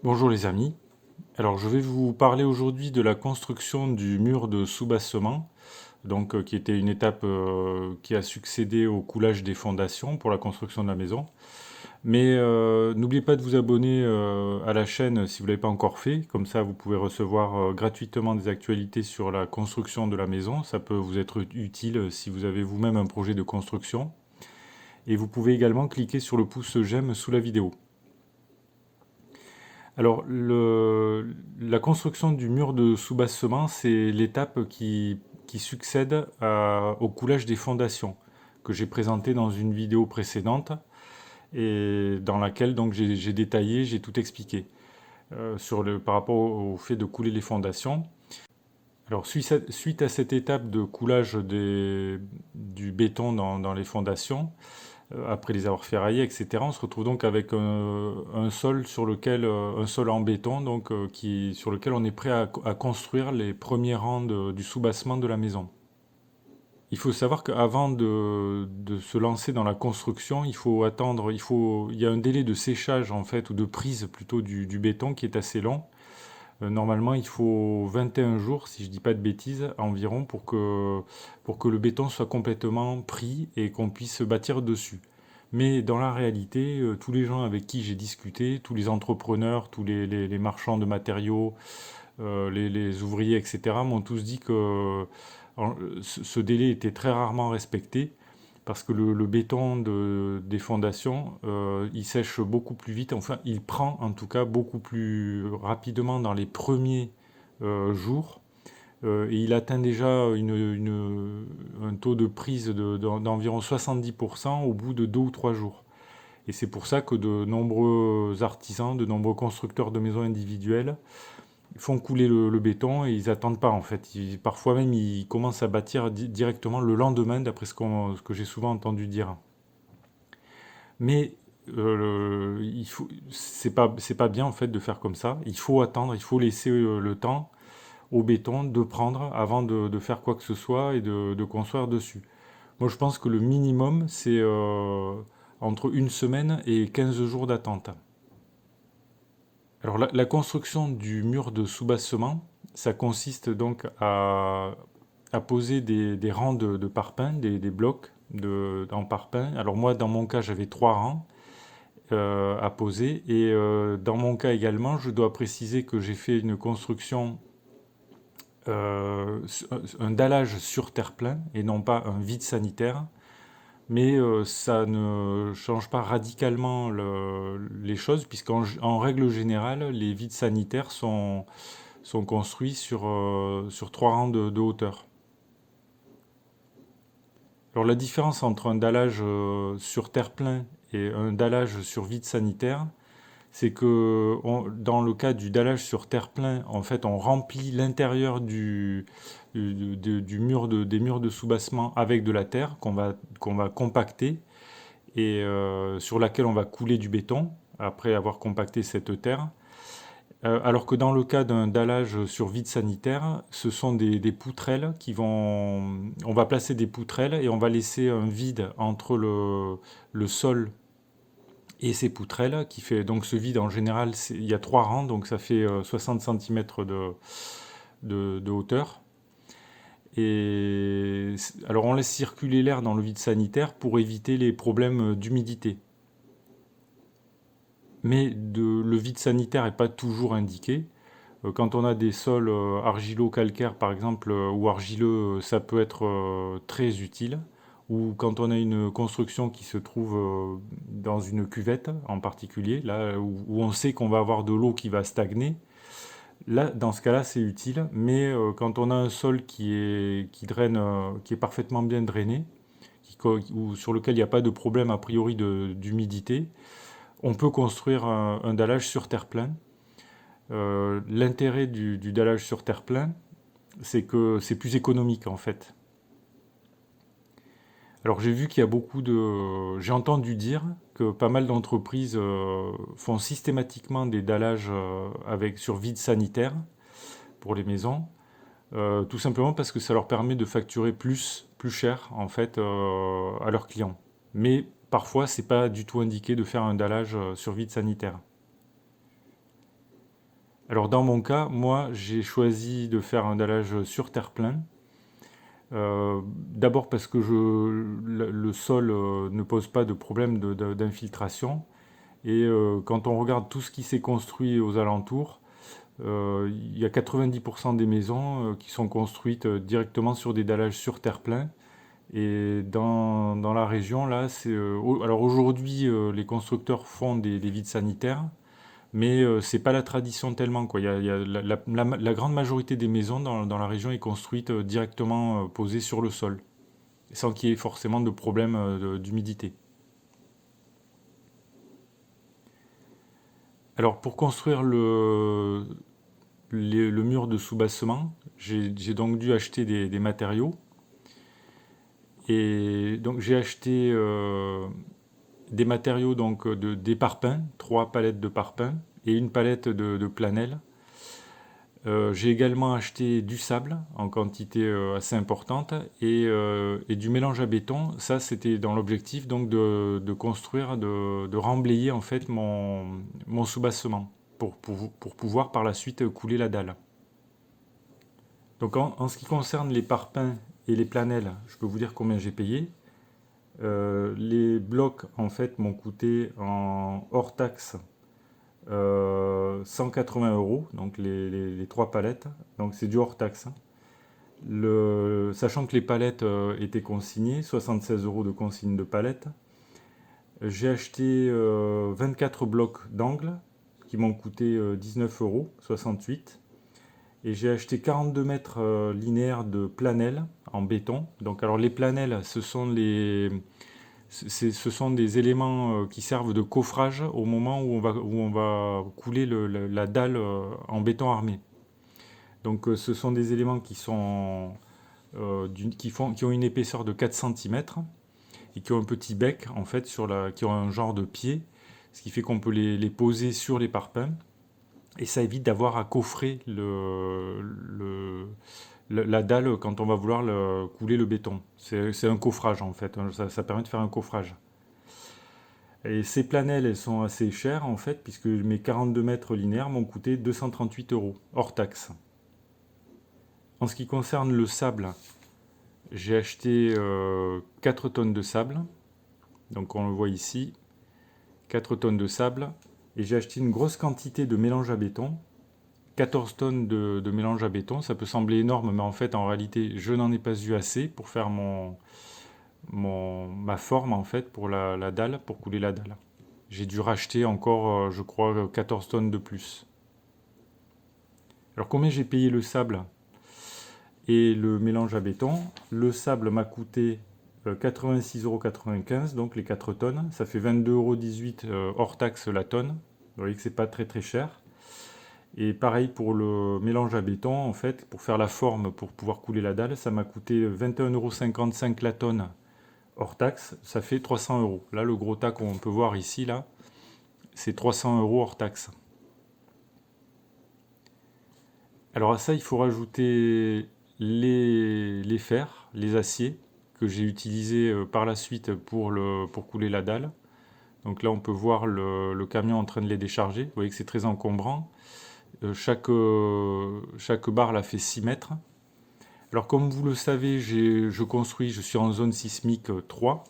Bonjour les amis, alors je vais vous parler aujourd'hui de la construction du mur de soubassement, qui était une étape qui a succédé au coulage des fondations pour la construction de la maison. Mais n'oubliez pas de vous abonner à la chaîne si vous ne l'avez pas encore fait, comme ça vous pouvez recevoir gratuitement des actualités sur la construction de la maison, ça peut vous être utile si vous avez vous-même un projet de construction. Et vous pouvez également cliquer sur le pouce j'aime sous la vidéo. Alors, la construction du mur de soubassement, c'est l'étape qui succède au coulage des fondations, que j'ai présenté dans une vidéo précédente, et dans laquelle donc j'ai détaillé, j'ai tout expliqué par rapport au fait de couler les fondations. Alors, suite à cette étape de coulage du béton dans les fondations, après les avoir ferraillés, etc. On se retrouve donc avec un sol un sol en béton, sur lequel on est prêt à construire les premiers rangs du soubassement de la maison. Il faut savoir qu'avant de se lancer dans la construction, il faut attendre, il y a un délai de séchage en fait, ou de prise plutôt du béton qui est assez long. Normalement, il faut 21 jours, si je ne dis pas de bêtises, environ, pour que le béton soit complètement pris et qu'on puisse bâtir dessus. Mais dans la réalité, tous les gens avec qui j'ai discuté, tous les entrepreneurs, tous les marchands de matériaux, les ouvriers, etc., m'ont tous dit que ce délai était très rarement respecté parce que le béton des fondations, il sèche beaucoup plus vite, enfin il prend en tout cas beaucoup plus rapidement dans les premiers jours, et il atteint déjà un taux de prise d'environ 70% au bout de 2 ou 3 jours. Et c'est pour ça que de nombreux artisans, de nombreux constructeurs de maisons individuelles font couler le béton et ils attendent pas en fait. Parfois même ils commencent à bâtir directement le lendemain, d'après ce que j'ai souvent entendu dire. Mais c'est pas bien en fait de faire comme ça. Il faut attendre, il faut laisser le temps au béton de prendre avant de faire quoi que ce soit et de construire dessus. Moi je pense que le minimum c'est entre une semaine et 15 jours d'attente. Alors la construction du mur de soubassement, ça consiste donc à poser des rangs de parpaings, des blocs en parpaing. Alors moi dans mon cas j'avais 3 rangs à poser, et dans mon cas également je dois préciser que j'ai fait une construction, un dallage sur terre-plein et non pas un vide sanitaire. Mais ça ne change pas radicalement les choses, puisqu'en règle générale, les vides sanitaires sont construits sur 3 rangs de hauteur. Alors la différence entre un dallage sur terre-plein et un dallage sur vide sanitaire, c'est que dans le cas du dallage sur terre-plein, en fait, on remplit l'intérieur du mur des murs de soubassement avec de la terre qu'on va compacter, et sur laquelle on va couler du béton après avoir compacté cette terre. Alors que dans le cas d'un dallage sur vide sanitaire, ce sont des poutrelles On va placer des poutrelles et on va laisser un vide entre le sol et ces poutrelles, qui fait donc ce vide en général, il y a 3 rangs, donc ça fait 60 cm de hauteur. Et alors on laisse circuler l'air dans le vide sanitaire pour éviter les problèmes d'humidité. Mais le vide sanitaire n'est pas toujours indiqué. Quand on a des sols argilo-calcaires par exemple, ou argileux, ça peut être très utile. Ou quand on a une construction qui se trouve dans une cuvette en particulier, là où on sait qu'on va avoir de l'eau qui va stagner, là, dans ce cas-là, c'est utile. Mais quand on a un sol qui draine, qui est parfaitement bien drainé, ou sur lequel il n'y a pas de problème a priori d'humidité, on peut construire un dallage sur terre-plein. L'intérêt du dallage sur terre-plein, c'est que c'est plus économique en fait. Alors j'ai vu qu'il y a j'ai entendu dire que pas mal d'entreprises font systématiquement des dallages sur vide sanitaire pour les maisons, tout simplement parce que ça leur permet de facturer plus cher en fait à leurs clients. Mais parfois c'est pas du tout indiqué de faire un dallage sur vide sanitaire. Alors dans mon cas, moi j'ai choisi de faire un dallage sur terre-plein. D'abord parce que le sol ne pose pas de problème d'infiltration. Et quand on regarde tout ce qui s'est construit aux alentours, il y a 90% des maisons qui sont construites directement sur des dallages sur terre-plein. Et dans la région, là, alors aujourd'hui, les constructeurs font des vides sanitaires, mais c'est pas la tradition tellement, quoi. Il y a la grande majorité des maisons dans la région est construite directement posée sur le sol, sans qu'il y ait forcément de problème d'humidité. Alors pour construire le mur de soubassement, j'ai donc dû acheter des matériaux. Et donc j'ai acheté des matériaux donc des parpaings, 3 palettes de parpaings et une palette de planelles. J'ai également acheté du sable en quantité assez importante et du mélange à béton. Ça, c'était dans l'objectif donc de construire, de remblayer en fait mon soubassement pour pouvoir par la suite couler la dalle. Donc en ce qui concerne les parpaings et les planelles, je peux vous dire combien j'ai payé. Les blocs en fait m'ont coûté en hors taxe 180 euros, donc les 3 palettes, donc c'est du hors taxe, hein. Sachant que les palettes étaient consignées, 76 euros de consigne de palettes. J'ai acheté 24 blocs d'angles qui m'ont coûté 19 euros, 68. Et j'ai acheté 42 mètres linéaires de planelles en béton. Donc alors les planelles, ce sont des éléments qui servent de coffrage au moment où on va couler la dalle en béton armé. Donc ce sont des éléments qui ont une épaisseur de 4 cm et qui ont un petit bec en fait qui ont un genre de pied, ce qui fait qu'on peut les poser sur les parpaings et ça évite d'avoir à coffrer la dalle quand on va vouloir couler le béton. C'est un coffrage en fait, hein. Ça permet de faire un coffrage. Et ces planelles, elles sont assez chères en fait, puisque mes 42 mètres linéaires m'ont coûté 238 euros, hors taxe. En ce qui concerne le sable, j'ai acheté 4 tonnes de sable. Donc on le voit ici, 4 tonnes de sable. Et j'ai acheté une grosse quantité de mélange à béton. 14 tonnes de mélange à béton. Ça peut sembler énorme, mais en fait, en réalité, je n'en ai pas eu assez pour faire ma forme en fait pour la dalle, pour couler la dalle. J'ai dû racheter encore, je crois, 14 tonnes de plus. Alors combien j'ai payé le sable et le mélange à béton? Le sable m'a coûté 86,95 €, donc les 4 tonnes. Ça fait 22,18 € hors taxe la tonne. Vous voyez que c'est pas très très cher. Et pareil pour le mélange à béton, en fait, pour faire la forme, pour pouvoir couler la dalle, ça m'a coûté 21,55 € la tonne hors taxe, ça fait 300 euros. Là, le gros tas qu'on peut voir ici, là, c'est 300 euros hors taxe. Alors à ça, il faut rajouter les fers, les aciers, que j'ai utilisés par la suite pour couler la dalle. Donc là, on peut voir le camion en train de les décharger. Vous voyez que c'est très encombrant. Chaque barre là fait 6 mètres. Alors comme vous le savez, je suis en zone sismique 3.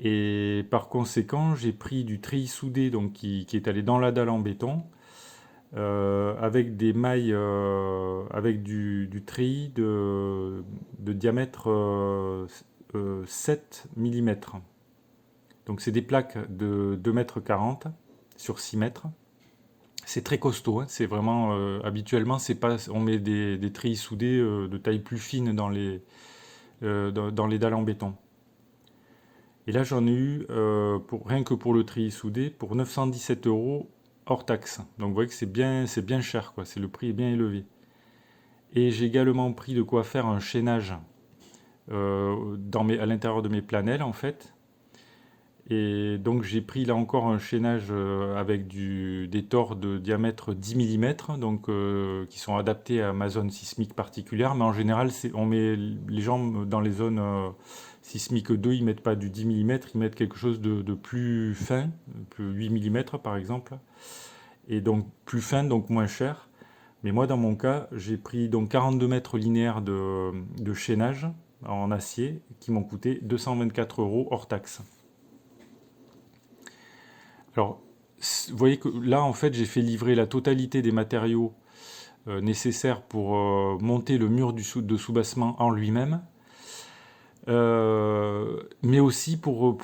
Et par conséquent, j'ai pris du treillis soudé donc, qui est allé dans la dalle en béton, avec des mailles, avec du treillis de diamètre 7 mm. Donc c'est des plaques de 2,40 m sur 6 mètres. C'est très costaud, hein. C'est vraiment habituellement on met des treillis soudés de taille plus fine dans les dalles en béton. Et là j'en ai eu rien que pour le treillis soudé pour 917 euros hors taxe. Donc vous voyez que c'est bien cher, quoi. Le prix est bien élevé. Et j'ai également pris de quoi faire un chaînage à l'intérieur de mes planelles en fait. Et donc j'ai pris là encore un chaînage avec des tors de diamètre 10 mm, donc, qui sont adaptés à ma zone sismique particulière. Mais en général, les gens dans les zones sismiques 2, ils mettent pas du 10 mm, ils mettent quelque chose de plus fin, 8 mm par exemple. et donc plus fin, donc moins cher. Mais moi, dans mon cas, j'ai pris donc 42 mètres linéaires de chaînage en acier qui m'ont coûté 224 euros hors taxe. Alors, vous voyez que là, en fait, j'ai fait livrer la totalité des matériaux nécessaires pour monter le mur de soubassement en lui-même, mais aussi pour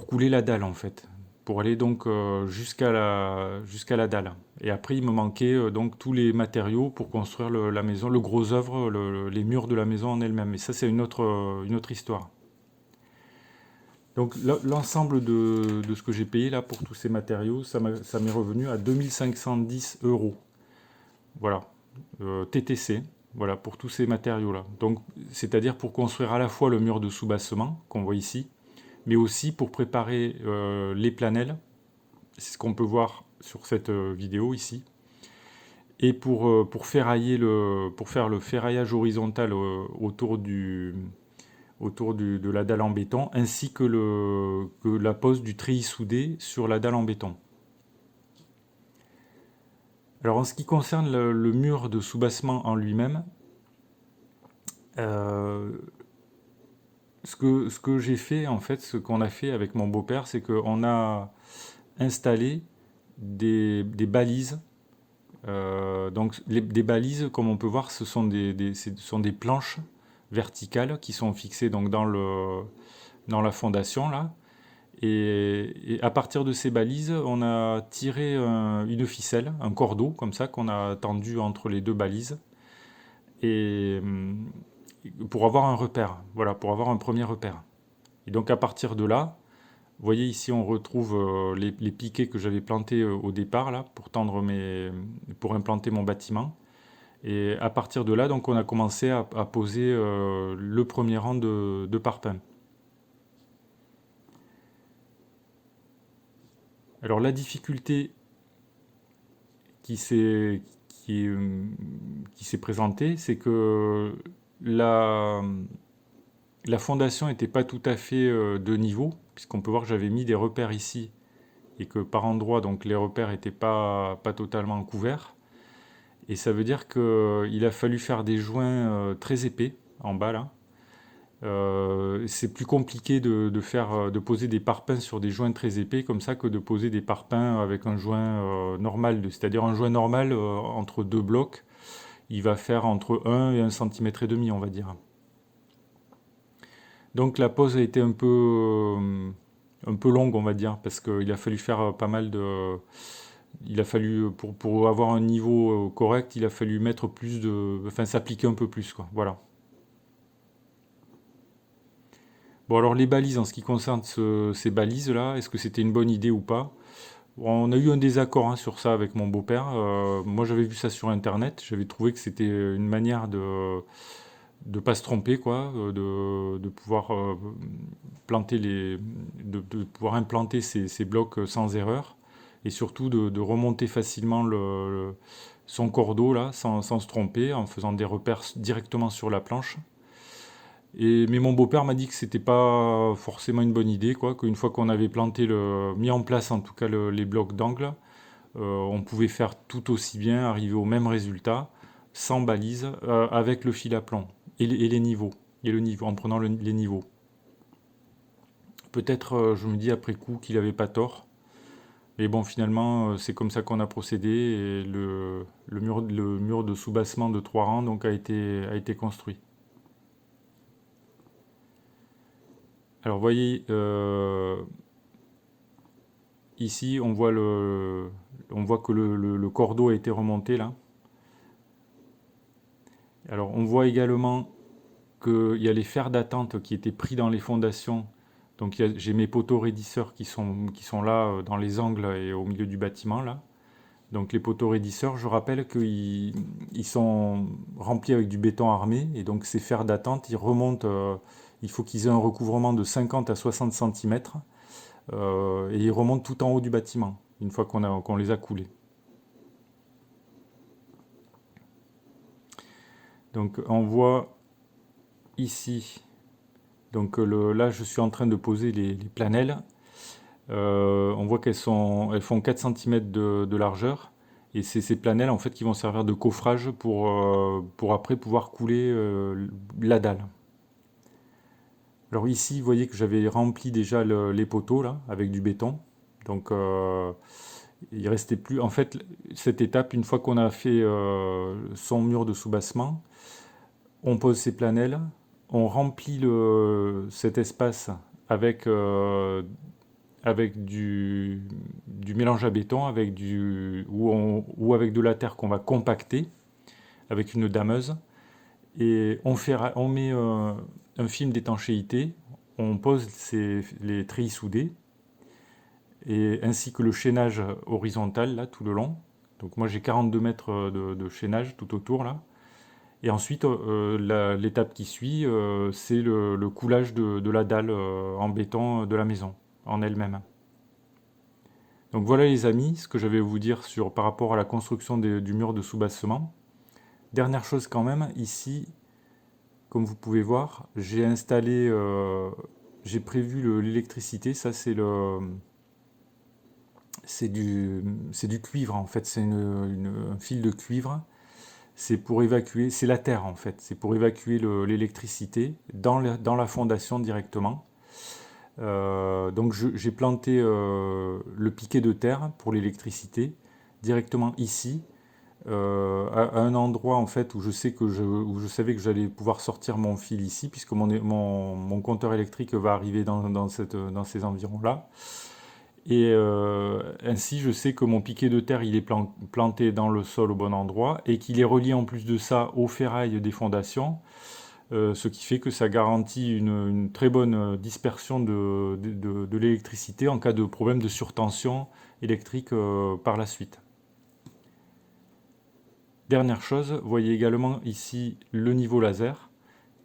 couler la dalle, en fait, pour aller donc jusqu'à la dalle. Et après, il me manquait donc tous les matériaux pour construire la maison, le gros œuvre, les murs de la maison en elle-même. Et ça, c'est une autre histoire. Donc l'ensemble de ce que j'ai payé là pour tous ces matériaux, ça m'est revenu à 2510 euros. Voilà, TTC, voilà, pour tous ces matériaux-là. Donc, c'est-à-dire pour construire à la fois le mur de soubassement, qu'on voit ici, mais aussi pour préparer les planelles, c'est ce qu'on peut voir sur cette vidéo ici, et pour ferrailler pour faire le ferraillage horizontal de la dalle en béton, ainsi que la pose du treillis soudé sur la dalle en béton. Alors en ce qui concerne le mur de soubassement en lui-même, euh, ce que j'ai fait, en fait, ce qu'on a fait avec mon beau-père, c'est qu'on a installé des balises. Donc des balises, comme on peut voir, ce sont ce sont des planches verticales qui sont fixées donc dans la fondation là. Et à partir de ces balises, on a tiré une ficelle, un cordeau comme ça qu'on a tendu entre les deux balises, et pour avoir un repère, voilà, pour avoir un premier repère. Et donc à partir de là, vous voyez ici on retrouve les piquets que j'avais plantés au départ là pour implanter mon bâtiment. Et à partir de là, donc on a commencé à poser le premier rang de parpaings. Alors la difficulté qui s'est qui s'est présentée, c'est que la, la fondation n'était pas tout à fait de niveau, puisqu'on peut voir que j'avais mis des repères ici et que par endroits, donc les repères n'étaient pas totalement couverts. Et ça veut dire qu'il a fallu faire des joints très épais en bas là. C'est plus compliqué de poser des parpaings sur des joints très épais comme ça que de poser des parpaings avec un joint normal. C'est-à-dire un joint normal entre deux blocs, il va faire entre 1 et 1,5 cm, on va dire. Donc la pose a été un peu longue, on va dire, parce qu'il a fallu faire pas mal de... Il a fallu, pour avoir un niveau correct, il a fallu mettre plus de... Enfin, s'appliquer un peu plus, quoi. Voilà. Bon, alors les balises, en ce qui concerne ces balises-là, est-ce que c'était une bonne idée ou pas? Bon, on a eu un désaccord hein, sur ça avec mon beau-père. Moi, j'avais vu ça sur Internet. J'avais trouvé que c'était une manière de pas se tromper, quoi, de pouvoir planter de pouvoir implanter ces blocs sans erreur, et surtout de remonter facilement son cordeau là, sans se tromper, en faisant des repères directement sur la planche. Mais mon beau-père m'a dit que c'était pas forcément une bonne idée, quoi, qu'une fois qu'on avait mis en place en tout cas les blocs d'angle, on pouvait faire tout aussi bien, arriver au même résultat, sans balise, avec le fil à plomb et les niveaux, et le niveau, en prenant les niveaux. Peut-être, je me dis après coup qu'il n'avait pas tort, mais bon, finalement, c'est comme ça qu'on a procédé, et le mur de soubassement de 3 rangs donc, a été construit. Alors, vous voyez, ici, on voit que le cordeau a été remonté là. Alors, on voit également qu'il y a les fers d'attente qui étaient pris dans les fondations. Donc, j'ai mes poteaux raidisseurs qui sont là dans les angles et au milieu du bâtiment là. Donc, les poteaux raidisseurs, je rappelle qu'ils sont remplis avec du béton armé, et donc ces fers d'attente, ils remontent. Il faut qu'ils aient un recouvrement de 50 à 60 cm. Et ils remontent tout en haut du bâtiment, une fois qu'on les a coulés. Donc on voit ici, donc là je suis en train de poser les planelles. On voit elles font 4 cm de largeur. Et c'est ces planelles en fait qui vont servir de coffrage pour après pouvoir couler la dalle. Alors ici, vous voyez que j'avais rempli déjà les poteaux là, avec du béton. Donc il restait plus. En fait, cette étape, une fois qu'on a fait son mur de soubassement, on pose ses planelles, on remplit cet espace avec, avec du mélange à béton, ou avec de la terre qu'on va compacter avec une dameuse. Et on met un film d'étanchéité, on pose les treillis soudés, et ainsi que le chaînage horizontal là tout le long. Donc moi j'ai 42 mètres de chaînage tout autour là. Et ensuite l'étape qui suit, c'est le coulage de la dalle en béton de la maison en elle-même. Donc voilà les amis, ce que j'avais à vous dire par rapport à la construction du mur de soubassement. Dernière chose quand même, ici, comme vous pouvez voir, j'ai prévu l'électricité. Ça c'est du cuivre en fait, c'est un fil de cuivre. C'est pour évacuer, c'est la terre en fait, c'est pour évacuer l'électricité dans la fondation directement. Donc j'ai planté le piquet de terre pour l'électricité directement ici, à un endroit en fait où où je savais que j'allais pouvoir sortir mon fil ici, puisque mon compteur électrique va arriver dans ces environs-là. Et ainsi, je sais que mon piquet de terre, il est planté dans le sol au bon endroit et qu'il est relié en plus de ça aux ferrailles des fondations, ce qui fait que ça garantit une très bonne dispersion de l'électricité en cas de problème de surtension électrique par la suite. Dernière chose, vous voyez également ici le niveau laser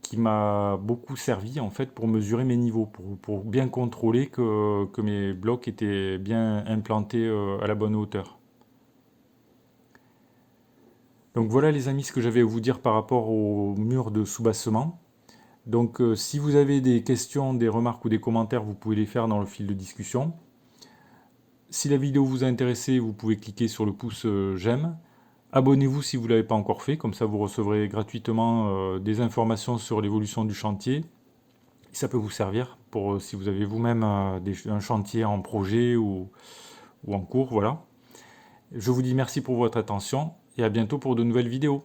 qui m'a beaucoup servi en fait pour mesurer mes niveaux, pour bien contrôler que mes blocs étaient bien implantés à la bonne hauteur. Donc voilà les amis ce que j'avais à vous dire par rapport au mur de soubassement. Donc si vous avez des questions, des remarques ou des commentaires, vous pouvez les faire dans le fil de discussion. Si la vidéo vous a intéressé, vous pouvez cliquer sur le pouce j'aime. Abonnez-vous si vous ne l'avez pas encore fait, comme ça vous recevrez gratuitement des informations sur l'évolution du chantier. Ça peut vous servir pour si vous avez vous-même un chantier en projet ou en cours. Voilà. Je vous dis merci pour votre attention et à bientôt pour de nouvelles vidéos.